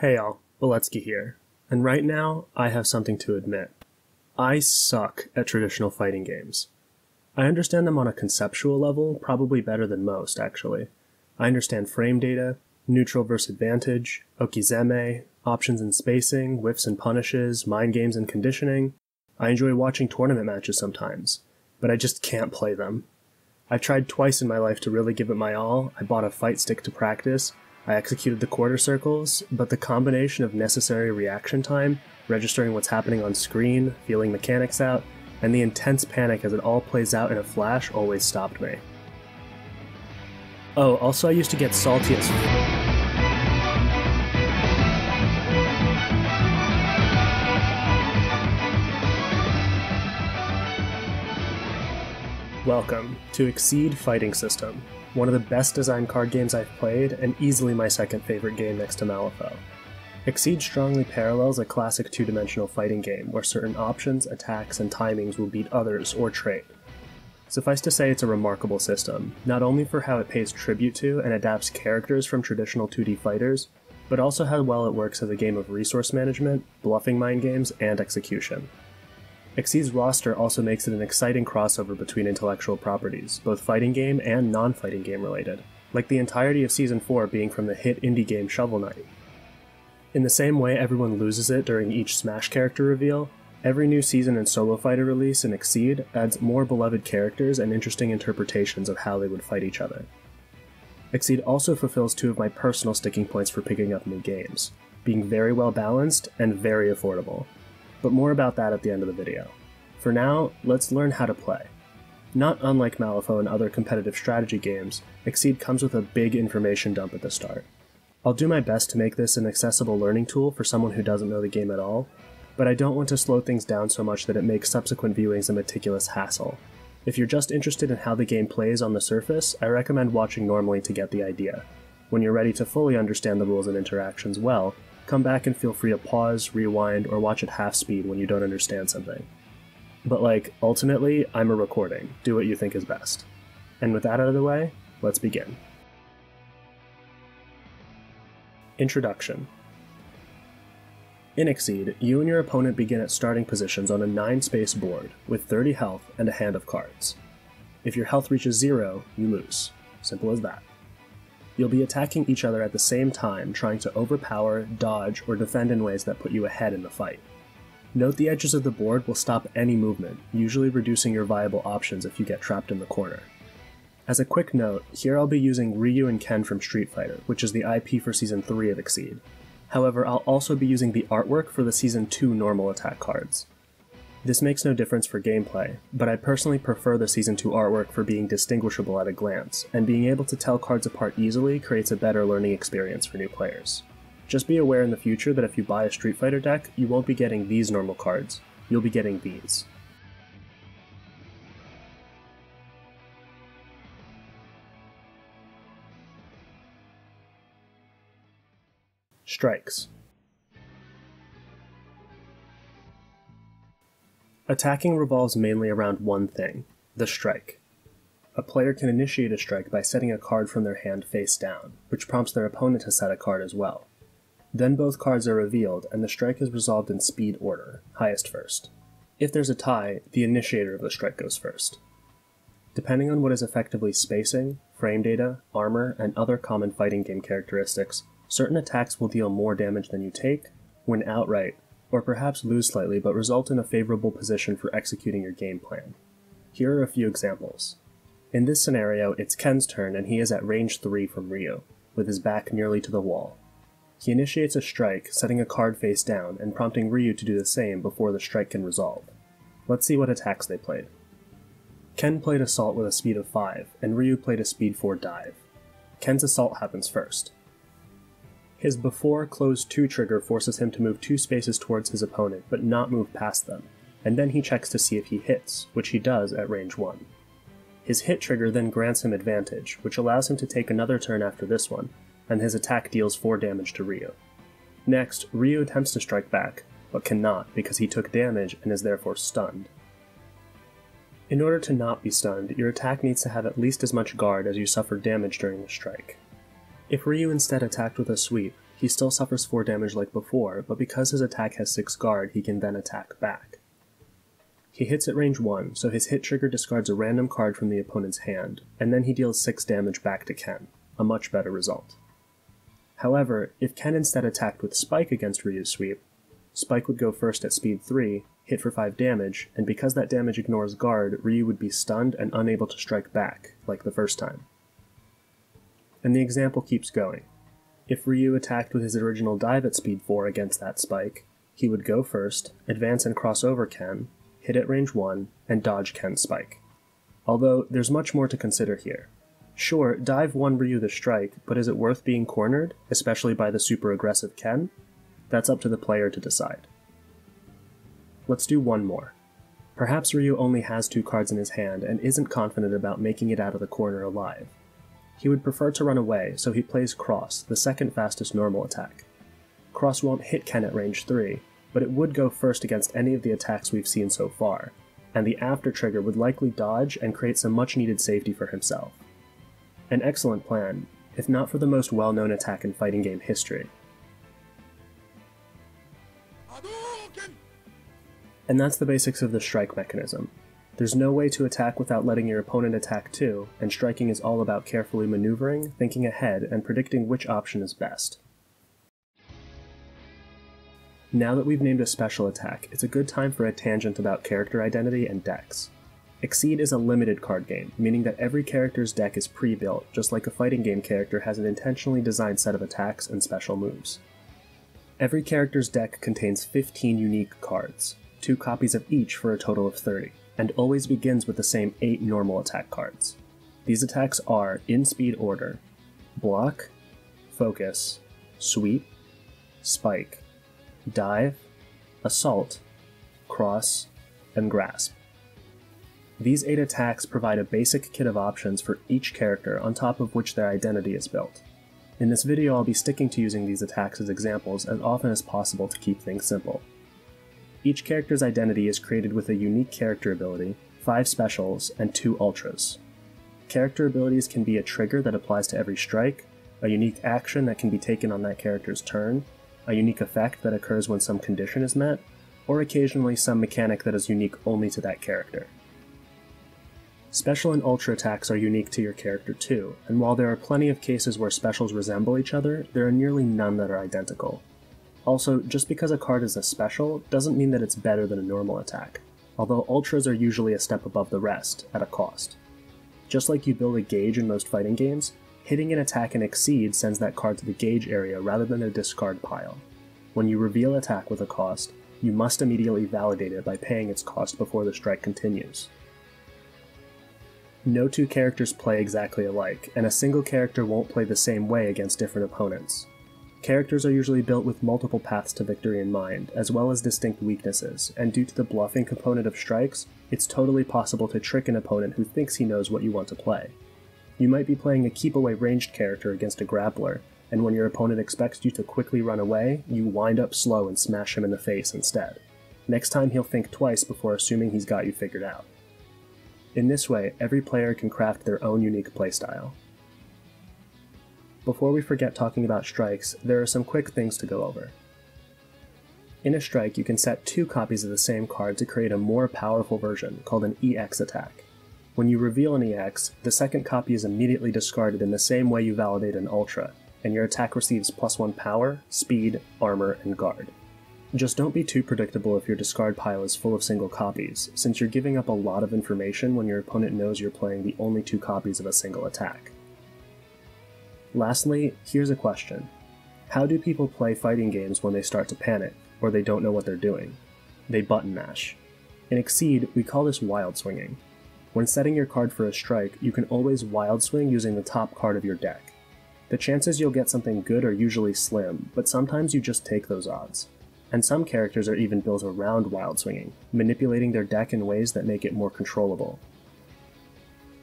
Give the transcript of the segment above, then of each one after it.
Hey y'all, Beletsky here, and right now I have something to admit. I suck at traditional fighting games. I understand them on a conceptual level, probably better than most, actually. I understand frame data, neutral versus advantage, okizeme, options and spacing, whiffs and punishes, mind games and conditioning. I enjoy watching tournament matches sometimes, but I just can't play them. I've tried twice in my life to really give it my all. I bought a fight stick to practice, I executed the quarter circles, but the combination of necessary reaction time, registering what's happening on screen, feeling mechanics out, and the intense panic as it all plays out in a flash always stopped me. Oh, also I used to get salty as Welcome to Exceed Fighting System, one of the best designed card games I've played and easily my second favorite game next to Malifaux. Exceed strongly parallels a classic two-dimensional fighting game where certain options, attacks, and timings will beat others or trade. Suffice to say it's a remarkable system, not only for how it pays tribute to and adapts characters from traditional 2D fighters, but also how well it works as a game of resource management, bluffing mind games, and execution. Exceed's roster also makes it an exciting crossover between intellectual properties, both fighting game and non-fighting game related, like the entirety of Season 4 being from the hit indie game Shovel Knight. In the same way everyone loses it during each Smash character reveal, every new season and solo fighter release in Exceed adds more beloved characters and interesting interpretations of how they would fight each other. Exceed also fulfills two of my personal sticking points for picking up new games, being very well balanced and very affordable. But more about that at the end of the video. For now, let's learn how to play. Not unlike Malifaux and other competitive strategy games, Exceed comes with a big information dump at the start. I'll do my best to make this an accessible learning tool for someone who doesn't know the game at all, but I don't want to slow things down so much that it makes subsequent viewings a meticulous hassle. If you're just interested in how the game plays on the surface, I recommend watching normally to get the idea. When you're ready to fully understand the rules and interactions well, come back and feel free to pause, rewind, or watch at half speed when you don't understand something. But ultimately, I'm a recording. Do what you think is best. And with that out of the way, let's begin. Introduction. In Exceed, you and your opponent begin at starting positions on a 9-space board with 30 health and a hand of cards. If your health reaches 0, you lose. Simple as that. You'll be attacking each other at the same time, trying to overpower, dodge, or defend in ways that put you ahead in the fight. Note the edges of the board will stop any movement, usually reducing your viable options if you get trapped in the corner. As a quick note, here I'll be using Ryu and Ken from Street Fighter, which is the IP for Season 3 of Exceed. However, I'll also be using the artwork for the Season 2 normal attack cards. This makes no difference for gameplay, but I personally prefer the Season 2 artwork for being distinguishable at a glance, and being able to tell cards apart easily creates a better learning experience for new players. Just be aware in the future that if you buy a Street Fighter deck, you won't be getting these normal cards, you'll be getting these. Strikes. Attacking revolves mainly around one thing, the strike. A player can initiate a strike by setting a card from their hand face down, which prompts their opponent to set a card as well. Then both cards are revealed, and the strike is resolved in speed order, highest first. If there's a tie, the initiator of the strike goes first. Depending on what is effectively spacing, frame data, armor, and other common fighting game characteristics, certain attacks will deal more damage than you take, win outright, or perhaps lose slightly but result in a favorable position for executing your game plan. Here are a few examples. In this scenario, it's Ken's turn and he is at range 3 from Ryu, with his back nearly to the wall. He initiates a strike, setting a card face down and prompting Ryu to do the same before the strike can resolve. Let's see what attacks they played. Ken played Assault with a speed of 5, and Ryu played a speed 4 dive. Ken's Assault happens first. His before closed 2 trigger forces him to move 2 spaces towards his opponent, but not move past them, and then he checks to see if he hits, which he does at range 1. His hit trigger then grants him advantage, which allows him to take another turn after this one, and his attack deals 4 damage to Ryu. Next, Ryu attempts to strike back, but cannot because he took damage and is therefore stunned. In order to not be stunned, your attack needs to have at least as much guard as you suffer damage during the strike. If Ryu instead attacked with a sweep, he still suffers 4 damage like before, but because his attack has 6 guard, he can then attack back. He hits at range 1, so his hit trigger discards a random card from the opponent's hand, and then he deals 6 damage back to Ken, a much better result. However, if Ken instead attacked with Spike against Ryu's sweep, Spike would go first at speed 3, hit for 5 damage, and because that damage ignores guard, Ryu would be stunned and unable to strike back, like the first time. And the example keeps going. If Ryu attacked with his original dive at speed 4 against that Spike, he would go first, advance and cross over Ken, hit at range 1, and dodge Ken's Spike. Although, there's much more to consider here. Sure, dive won Ryu the strike, but is it worth being cornered, especially by the super aggressive Ken? That's up to the player to decide. Let's do one more. Perhaps Ryu only has 2 cards in his hand and isn't confident about making it out of the corner alive. He would prefer to run away, so he plays Cross, the second fastest normal attack. Cross won't hit Ken at range 3, but it would go first against any of the attacks we've seen so far, and the after trigger would likely dodge and create some much needed safety for himself. An excellent plan, if not for the most well-known attack in fighting game history. And that's the basics of the strike mechanism. There's no way to attack without letting your opponent attack too, and striking is all about carefully maneuvering, thinking ahead, and predicting which option is best. Now that we've named a special attack, it's a good time for a tangent about character identity and decks. Exceed is a limited card game, meaning that every character's deck is pre-built, just like a fighting game character has an intentionally designed set of attacks and special moves. Every character's deck contains 15 unique cards, 2 copies of each for a total of 30, and always begins with the same 8 normal attack cards. These attacks are, in speed order, Block, Focus, Sweep, Spike, Dive, Assault, Cross, and Grasp. These 8 attacks provide a basic kit of options for each character on top of which their identity is built. In this video I'll be sticking to using these attacks as examples as often as possible to keep things simple. Each character's identity is created with a unique character ability, 5 specials, and 2 ultras. Character abilities can be a trigger that applies to every strike, a unique action that can be taken on that character's turn, a unique effect that occurs when some condition is met, or occasionally some mechanic that is unique only to that character. Special and ultra attacks are unique to your character too, and while there are plenty of cases where specials resemble each other, there are nearly none that are identical. Also, just because a card is a special doesn't mean that it's better than a normal attack, although ultras are usually a step above the rest, at a cost. Just like you build a gauge in most fighting games, hitting an attack in Exceed sends that card to the gauge area rather than a discard pile. When you reveal attack with a cost, you must immediately validate it by paying its cost before the strike continues. No 2 characters play exactly alike, and a single character won't play the same way against different opponents. Characters are usually built with multiple paths to victory in mind, as well as distinct weaknesses, and due to the bluffing component of strikes, it's totally possible to trick an opponent who thinks he knows what you want to play. You might be playing a keep-away ranged character against a grappler, and when your opponent expects you to quickly run away, you wind up slow and smash him in the face instead. Next time he'll think twice before assuming he's got you figured out. In this way, every player can craft their own unique playstyle. Before we forget talking about strikes, there are some quick things to go over. In a strike, you can set 2 copies of the same card to create a more powerful version, called an EX attack. When you reveal an EX, the second copy is immediately discarded in the same way you validate an Ultra, and your attack receives +1 power, speed, armor, and guard. Just don't be too predictable if your discard pile is full of single copies, since you're giving up a lot of information when your opponent knows you're playing the only 2 copies of a single attack. Lastly, here's a question. How do people play fighting games when they start to panic, or they don't know what they're doing? They button mash. In Exceed, we call this wild swinging. When setting your card for a strike, you can always wild swing using the top card of your deck. The chances you'll get something good are usually slim, but sometimes you just take those odds. And some characters are even built around wild swinging, manipulating their deck in ways that make it more controllable.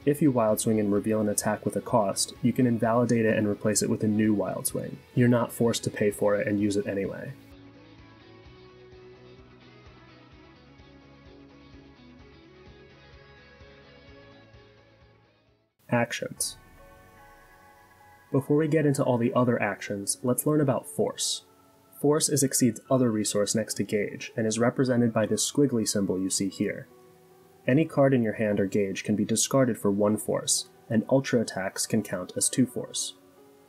If you wild swing and reveal an attack with a cost, you can invalidate it and replace it with a new wild swing. You're not forced to pay for it and use it anyway. Actions. Before we get into all the other actions, let's learn about Force. Force is Exceed's other resource next to Gauge, and is represented by this squiggly symbol you see here. Any card in your hand or Gauge can be discarded for 1 Force, and Ultra attacks can count as 2 Force.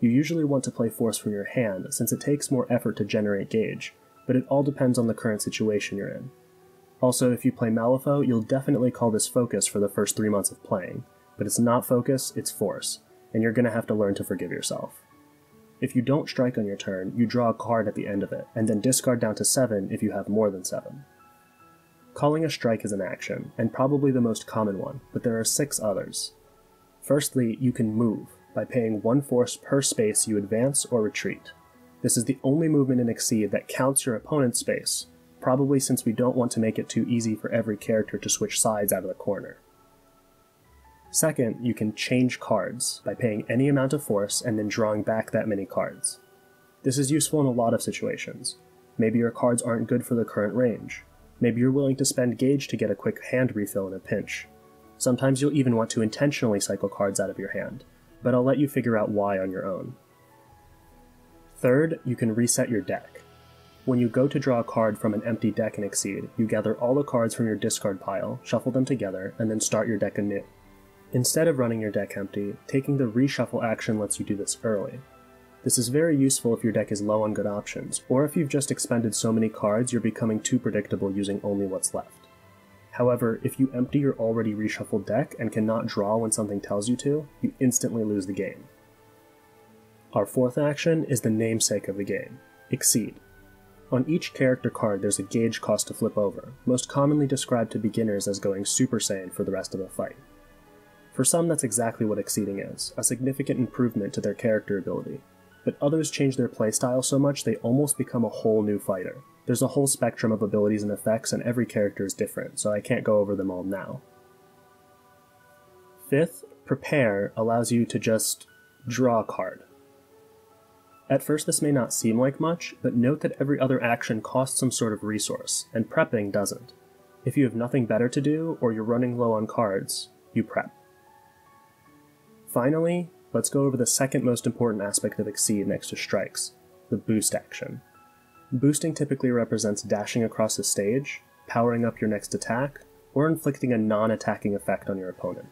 You usually want to play Force from your hand since it takes more effort to generate Gauge, but it all depends on the current situation you're in. Also, if you play Malifaux, you'll definitely call this Focus for the first 3 months of playing, but it's not Focus, it's Force, and you're going to have to learn to forgive yourself. If you don't strike on your turn, you draw a card at the end of it, and then discard down to 7 if you have more than 7. Calling a strike is an action, and probably the most common one, but there are 6 others. Firstly, you can move, by paying 1 Force per space you advance or retreat. This is the only movement in Exceed that counts your opponent's space, probably since we don't want to make it too easy for every character to switch sides out of the corner. Second, you can change cards by paying any amount of Force and then drawing back that many cards. This is useful in a lot of situations. Maybe your cards aren't good for the current range. Maybe you're willing to spend Gauge to get a quick hand refill in a pinch. Sometimes you'll even want to intentionally cycle cards out of your hand, but I'll let you figure out why on your own. Third, you can reset your deck. When you go to draw a card from an empty deck in Exceed, you gather all the cards from your discard pile, shuffle them together, and then start your deck anew. Instead of running your deck empty, taking the reshuffle action lets you do this early. This is very useful if your deck is low on good options, or if you've just expended so many cards you're becoming too predictable using only what's left. However, if you empty your already reshuffled deck and cannot draw when something tells you to, you instantly lose the game. Our fourth action is the namesake of the game, Exceed. On each character card there's a Gauge cost to flip over, most commonly described to beginners as going Super Saiyan for the rest of the fight. For some that's exactly what Exceeding is, a significant improvement to their character ability, but others change their playstyle so much they almost become a whole new fighter. There's a whole spectrum of abilities and effects and every character is different, so I can't go over them all now. Fifth, Prepare allows you to just draw a card. At first this may not seem like much, but note that every other action costs some sort of resource, and prepping doesn't. If you have nothing better to do, or you're running low on cards, you prep. Finally, let's go over the second most important aspect of Exceed next to strikes, the boost action. Boosting typically represents dashing across the stage, powering up your next attack, or inflicting a non-attacking effect on your opponent.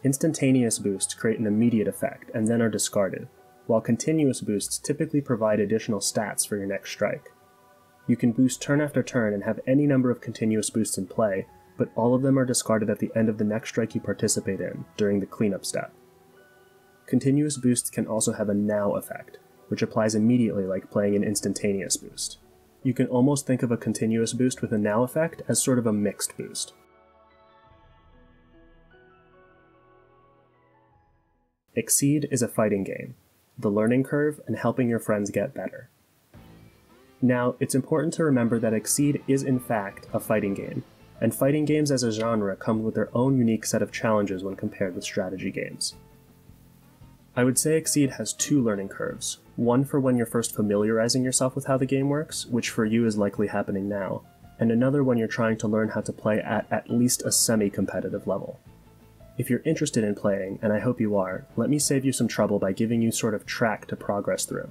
Instantaneous boosts create an immediate effect and then are discarded, while continuous boosts typically provide additional stats for your next strike. You can boost turn after turn and have any number of continuous boosts in play, but all of them are discarded at the end of the next strike you participate in, during the cleanup step. Continuous boosts can also have a now effect, which applies immediately like playing an instantaneous boost. You can almost think of a continuous boost with a now effect as sort of a mixed boost. Exceed is a fighting game, the learning curve and helping your friends get better. Now, it's important to remember that Exceed is in fact a fighting game, and fighting games as a genre come with their own unique set of challenges when compared with strategy games. I would say Exceed has 2 learning curves, one for when you're first familiarizing yourself with how the game works, which for you is likely happening now, and another when you're trying to learn how to play at least a semi-competitive level. If you're interested in playing, and I hope you are, let me save you some trouble by giving you sort of track to progress through.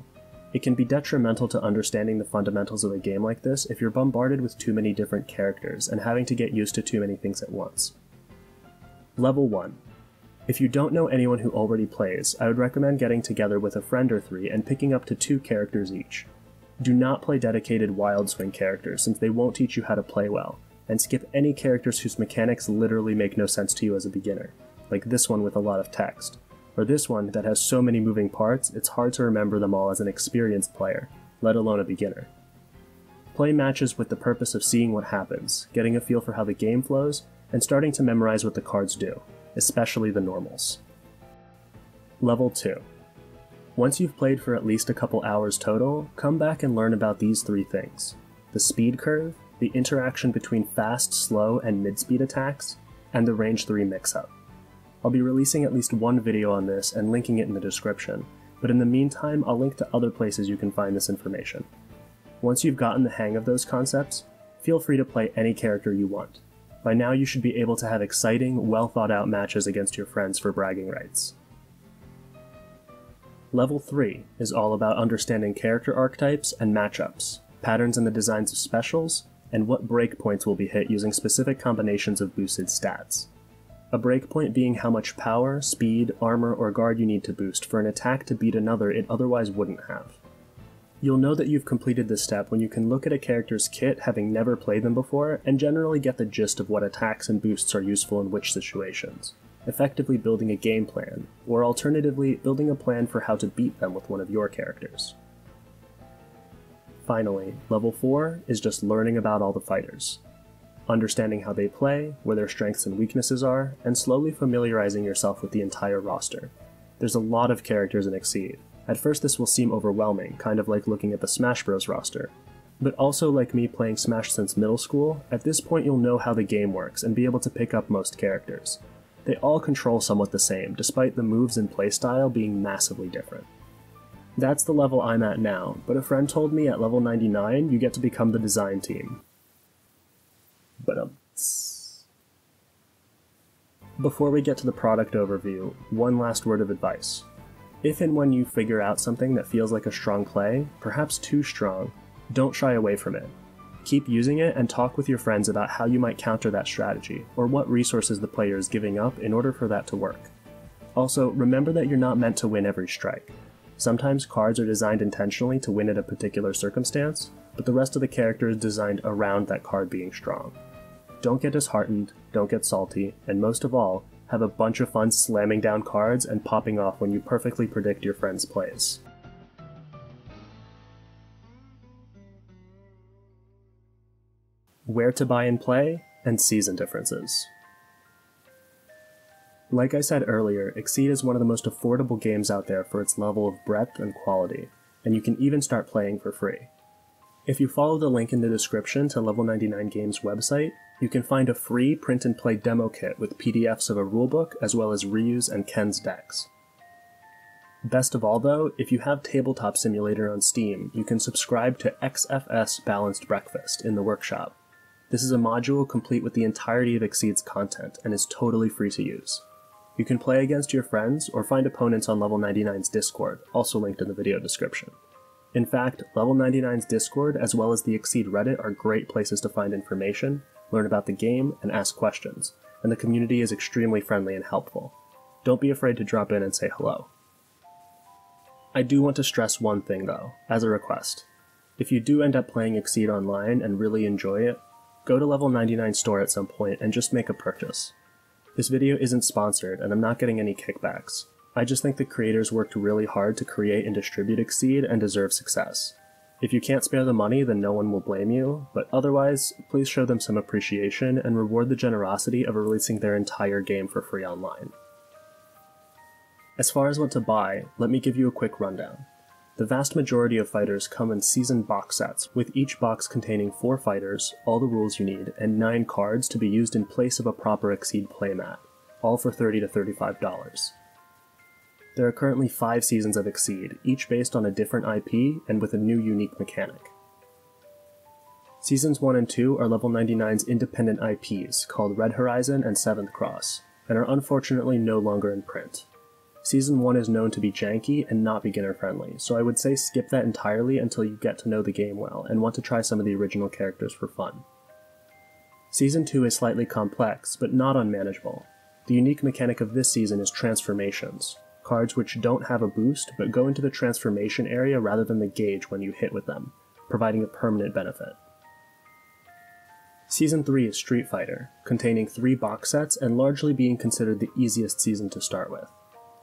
It can be detrimental to understanding the fundamentals of a game like this if you're bombarded with too many different characters and having to get used to too many things at once. Level 1. If you don't know anyone who already plays, I would recommend getting together with a friend or 3 and picking up to 2 characters each. Do not play dedicated wild swing characters since they won't teach you how to play well, and skip any characters whose mechanics literally make no sense to you as a beginner, like this one with a lot of text, or this one that has so many moving parts it's hard to remember them all as an experienced player, let alone a beginner. Play matches with the purpose of seeing what happens, getting a feel for how the game flows, and starting to memorize what the cards do, especially the normals. Level 2. Once you've played for at least a couple hours total, come back and learn about these 3 things: the speed curve, the interaction between fast, slow, and mid-speed attacks, and the range 3 mix-up. I'll be releasing at least one video on this and linking it in the description, but in the meantime I'll link to other places you can find this information. Once you've gotten the hang of those concepts, feel free to play any character you want. By now you should be able to have exciting, well-thought-out matches against your friends for bragging rights. Level 3 is all about understanding character archetypes and matchups, patterns in the designs of specials, and what breakpoints will be hit using specific combinations of boosted stats. A breakpoint being how much power, speed, armor, or guard you need to boost for an attack to beat another it otherwise wouldn't have. You'll know that you've completed this step when you can look at a character's kit having never played them before and generally get the gist of what attacks and boosts are useful in which situations, effectively building a game plan, or alternatively building a plan for how to beat them with one of your characters. Finally, level 4 is just learning about all the fighters. Understanding how they play, where their strengths and weaknesses are, and slowly familiarizing yourself with the entire roster. There's a lot of characters in Exceed. At first this will seem overwhelming, kind of like looking at the Smash Bros roster. But also like me playing Smash since middle school, at this point you'll know how the game works and be able to pick up most characters. They all control somewhat the same, despite the moves and playstyle being massively different. That's the level I'm at now, but a friend told me at level 99 you get to become the design team. Before we get to the product overview, one last word of advice. If and when you figure out something that feels like a strong play, perhaps too strong, don't shy away from it. Keep using it and talk with your friends about how you might counter that strategy, or what resources the player is giving up in order for that to work. Also, remember that you're not meant to win every strike. Sometimes cards are designed intentionally to win at a particular circumstance, but the rest of the character is designed around that card being strong. Don't get disheartened, don't get salty, and most of all, have a bunch of fun slamming down cards and popping off when you perfectly predict your friend's plays. Where to buy and play, and season differences. Like I said earlier, Exceed is one of the most affordable games out there for its level of breadth and quality, and you can even start playing for free. If you follow the link in the description to Level 99 Games' website, you can find a free print-and-play demo kit with PDFs of a rulebook as well as Ryu's and Ken's decks. Best of all though, if you have Tabletop Simulator on Steam, you can subscribe to XFS Balanced Breakfast in the workshop. This is a module complete with the entirety of Exceed's content and is totally free to use. You can play against your friends or find opponents on Level 99's Discord, also linked in the video description. In fact, Level 99's Discord as well as the Exceed Reddit are great places to find information, learn about the game, and ask questions, and the community is extremely friendly and helpful. Don't be afraid to drop in and say hello. I do want to stress one thing though, as a request. If you do end up playing Exceed online and really enjoy it, go to Level 99 store at some point and just make a purchase. This video isn't sponsored and I'm not getting any kickbacks. I just think the creators worked really hard to create and distribute Exceed and deserve success. If you can't spare the money, then no one will blame you, but otherwise, please show them some appreciation and reward the generosity of releasing their entire game for free online. As far as what to buy, let me give you a quick rundown. The vast majority of fighters come in seasoned box sets, with each box containing 4 fighters, all the rules you need, and 9 cards to be used in place of a proper Exceed playmat, all for $30 to $35. There are currently 5 seasons of Exceed, each based on a different IP and with a new unique mechanic. Seasons 1 and 2 are Level 99's independent IPs called Red Horizon and Seventh Cross, and are unfortunately no longer in print. Season 1 is known to be janky and not beginner friendly, so I would say skip that entirely until you get to know the game well and want to try some of the original characters for fun. Season 2 is slightly complex, but not unmanageable. The unique mechanic of this season is transformations. Cards which don't have a boost, but go into the transformation area rather than the gauge when you hit with them, providing a permanent benefit. Season 3 is Street Fighter, containing 3 box sets and largely being considered the easiest season to start with.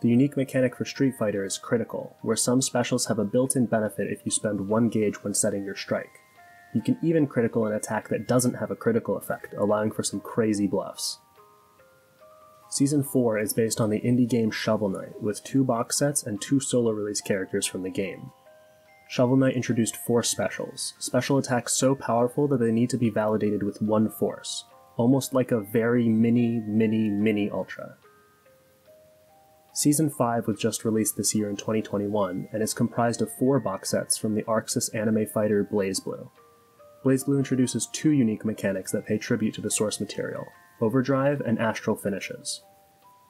The unique mechanic for Street Fighter is critical, where some specials have a built-in benefit if you spend 1 gauge when setting your strike. You can even critical an attack that doesn't have a critical effect, allowing for some crazy bluffs. Season 4 is based on the indie game Shovel Knight, with 2 box sets and 2 solo release characters from the game. Shovel Knight introduced 4 specials, special attacks so powerful that they need to be validated with 1 force, almost like a very mini ultra. Season 5 was just released this year in 2021, and is comprised of 4 box sets from the Arxis anime fighter BlazBlue. BlazBlue introduces 2 unique mechanics that pay tribute to the source material, Overdrive and Astral Finishes.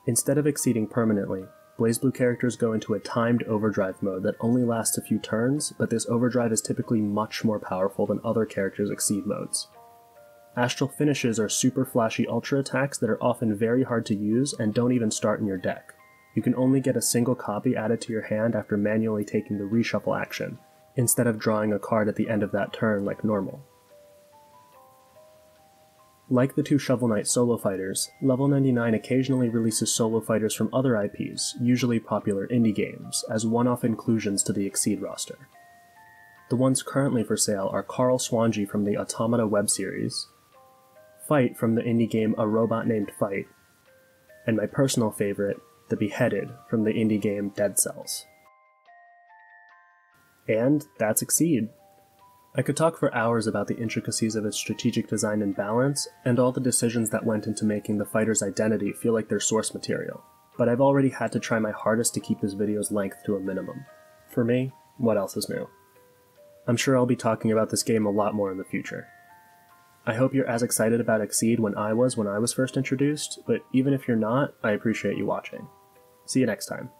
Instead of exceeding permanently, BlazBlue characters go into a timed overdrive mode that only lasts a few turns, but this overdrive is typically much more powerful than other characters' Exceed modes. Astral Finishes are super flashy ultra attacks that are often very hard to use and don't even start in your deck. You can only get a single copy added to your hand after manually taking the reshuffle action, instead of drawing a card at the end of that turn like normal. Like the two Shovel Knight solo fighters, Level 99 occasionally releases solo fighters from other IPs, usually popular indie games, as one-off inclusions to the Exceed roster. The ones currently for sale are Carl Swanji from the Automata web series, Fight from the indie game A Robot Named Fight, and my personal favorite, The Beheaded from the indie game Dead Cells. And that's Exceed. I could talk for hours about the intricacies of its strategic design and balance, and all the decisions that went into making the fighter's identity feel like their source material, but I've already had to try my hardest to keep this video's length to a minimum. For me, what else is new? I'm sure I'll be talking about this game a lot more in the future. I hope you're as excited about Exceed when I was first introduced, but even if you're not, I appreciate you watching. See you next time.